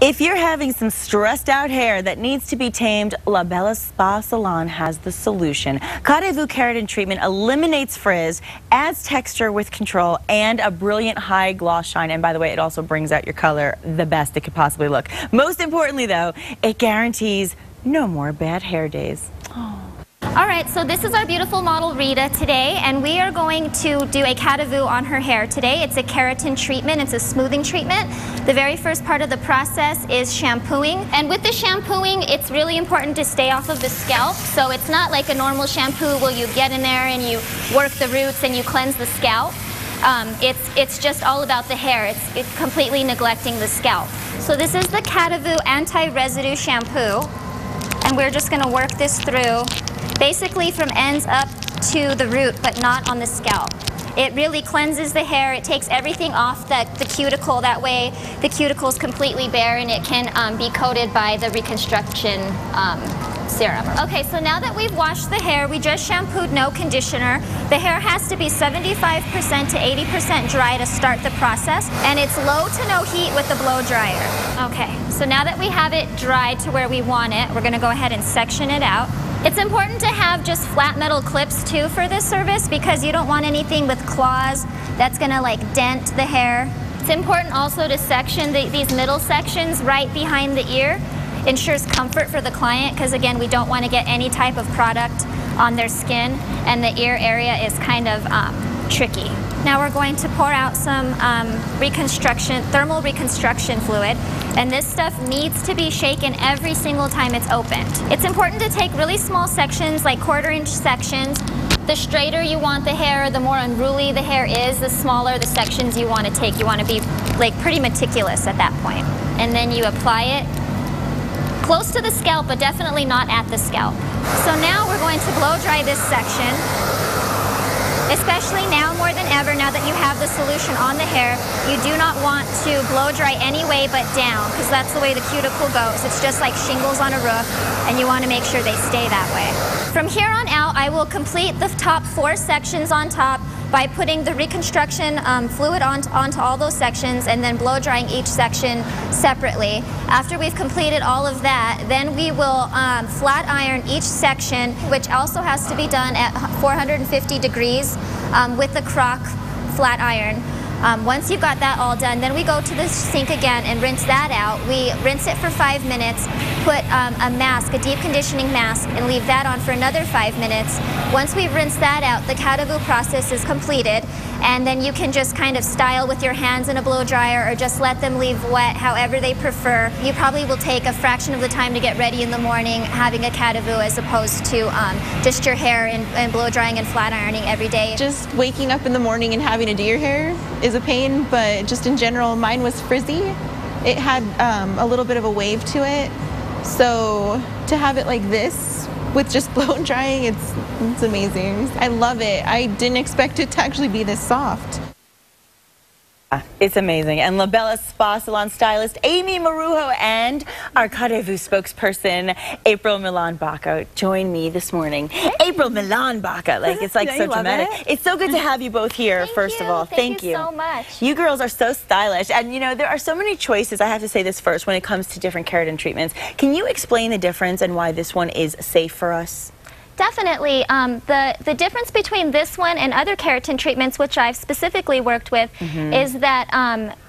If you're having some stressed out hair that needs to be tamed, La Bella Spa Salon has the solution. Cadiveu Keratin treatment eliminates frizz, adds texture with control, and a brilliant high gloss shine. And by the way, it also brings out your color the best it could possibly look. Most importantly though, it guarantees no more bad hair days. Oh. All right, so this is our beautiful model Rita today, and we are going to do a Cadiveu on her hair today. It's a keratin treatment, it's a smoothing treatment. The very first part of the process is shampooing, and with the shampooing, it's really important to stay off of the scalp. So it's not like a normal shampoo where you get in there and you work the roots and you cleanse the scalp. It's just all about the hair. It's completely neglecting the scalp. So this is the Cadiveu anti-residue shampoo, and we're just going to work this through basically from ends up to the root, but not on the scalp. It really cleanses the hair. It takes everything off the cuticle. That way the cuticle is completely bare and it can be coated by the reconstruction serum. Okay, so now that we've washed the hair, we just shampooed, no conditioner. The hair has to be 75% to 80% dry to start the process, and it's low to no heat with the blow dryer. Okay, so now that we have it dried to where we want it, we're gonna go ahead and section it out. It's important to have just flat metal clips too for this service because you don't want anything with claws that's gonna like dent the hair. It's important also to section these middle sections right behind the ear. Ensures comfort for the client because again, we don't want to get any type of product on their skin, and the ear area is kind of tricky. Now we're going to pour out some thermal reconstruction fluid, and this stuff needs to be shaken every single time it's opened. It's important to take really small sections, like 1/4-inch sections. The straighter you want the hair, the more unruly the hair is, the smaller the sections you want to take. You want to be like pretty meticulous at that point. And then you apply it close to the scalp, but definitely not at the scalp. So now we're going to blow dry this section. Especially now more than ever, now that you have the solution on the hair, you do not want to blow dry any way but down, because that's the way the cuticle goes. It's just like shingles on a roof, and you want to make sure they stay that way. From here on out, I will complete the top 4 sections on top by putting the reconstruction fluid onto all those sections and then blow drying each section separately. After we've completed all of that, then we will flat iron each section, which also has to be done at 450 degrees with the crock flat iron. Once you've got that all done, then we go to the sink again and rinse that out. We rinse it for 5 minutes, put a mask, a deep conditioning mask, and leave that on for another 5 minutes. Once we've rinsed that out, the Cadiveu process is completed, and then you can just kind of style with your hands in a blow dryer or just let them leave wet, however they prefer. You probably will take a fraction of the time to get ready in the morning having a Cadiveu as opposed to just your hair and blow drying and flat ironing every day. Just waking up in the morning and having to do your hair is a pain, but just in general, mine was frizzy. It had a little bit of a wave to it, so to have it like this with just blow drying, it's amazing. I love it. I didn't expect it to actually be this soft. It's amazing. And La Bella Spa Salon stylist Amy Marujo and our Cadiveu spokesperson April Milan-Baca join me this morning. April Milan-Baca, like it's like so dramatic. It's so good to have you both here. First of all, thank you so much. You girls are so stylish, and you know there are so many choices. I have to say this first when it comes to different keratin treatments. Can you explain the difference and why this one is safe for us? Definitely. The difference between this one and other keratin treatments, which I've specifically worked with, is that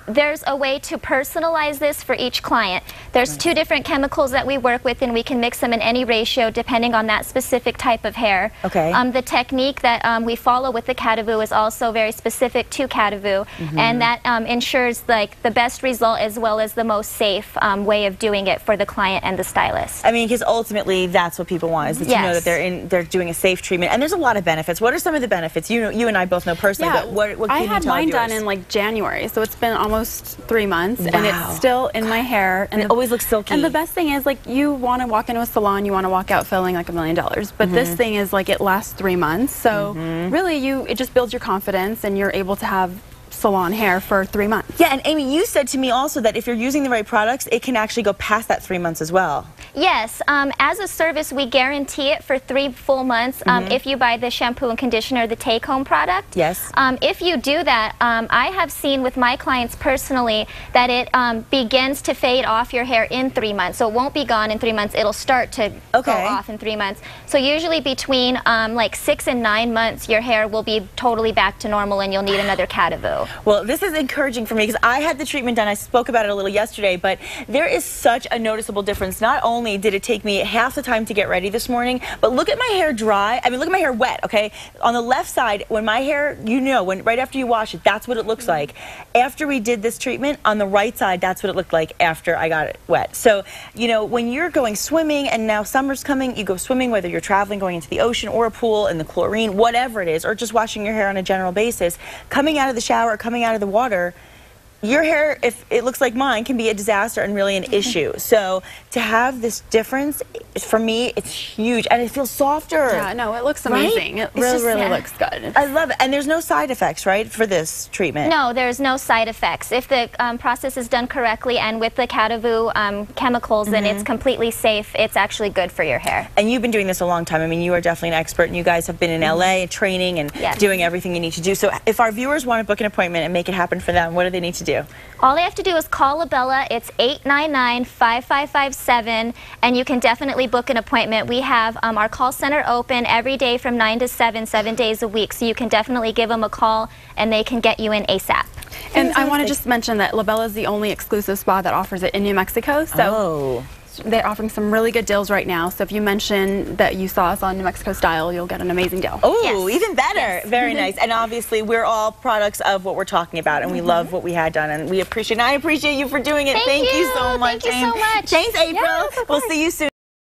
there's a way to personalize this for each client. There's 2 different chemicals that we work with, and we can mix them in any ratio depending on that specific type of hair. Okay. The technique that we follow with the Cadiveu is also very specific to Cadiveu, and that ensures like the best result as well as the most safe way of doing it for the client and the stylist. I mean, because ultimately that's what people want, is to know that they're doing a safe treatment, and there's a lot of benefits. What are some of the benefits? You and I both know personally, but what can you tell I had mine viewers? done in like January, so it's been almost 3 months, and it's still in my hair, and it always looks silky. And the best thing is, like, you want to walk into a salon, you want to walk out feeling like $1 million, but this thing is like it lasts 3 months, so really it just builds your confidence, and you're able to have salon hair for 3 months. Yeah, and Amy, you said to me also that if you're using the right products, it can actually go past that 3 months as well. Yes, as a service, we guarantee it for 3 full months if you buy the shampoo and conditioner, the take-home product. Yes. If you do that, I have seen with my clients personally that it begins to fade off your hair in 3 months. So it won't be gone in 3 months. It'll start to go off in 3 months. So usually between like 6 and 9 months, your hair will be totally back to normal and you'll need another Cadiveu. Well, this is encouraging for me because I had the treatment done. I spoke about it a little yesterday, but there is such a noticeable difference. Not only did it take me half the time to get ready this morning, but look at my hair dry. I mean, look at my hair wet, okay? On the left side, when my hair, you know, when right after you wash it, that's what it looks like. After we did this treatment, on the right side, that's what it looked like after I got it wet. So, you know, when you're going swimming and now summer's coming, you go swimming, whether you're traveling, going into the ocean or a pool in the chlorine, whatever it is, or just washing your hair on a general basis, coming out of the shower, coming out of the water, your hair, if it looks like mine, can be a disaster and really an issue. So to have this difference, for me, it's huge. And it feels softer. Yeah, no, it looks amazing. Right? It really looks good. I love it. And there's no side effects, right, for this treatment? No, there's no side effects. If the process is done correctly and with the Cadiveu chemicals, then it's completely safe. It's actually good for your hair. And you've been doing this a long time. I mean, you are definitely an expert, and you guys have been in LA training and doing everything you need to do. So if our viewers want to book an appointment and make it happen for them, what do they need to do? All they have to do is call Labella. It's 899-5557, and you can definitely book an appointment. We have our call center open every day from 9 to 7, 7 days a week, so you can definitely give them a call, and they can get you in ASAP. And I want to just mention that Labella is the only exclusive spa that offers it in New Mexico. So they're offering some really good deals right now. So if you mention that you saw us on New Mexico Style, you'll get an amazing deal. Oh, even better. Very nice. And obviously, we're all products of what we're talking about, and we love what we had done, and we appreciate it. And I appreciate you for doing it. Thank you so much. Thank you so much. Thanks, April. Yes, we'll see you soon.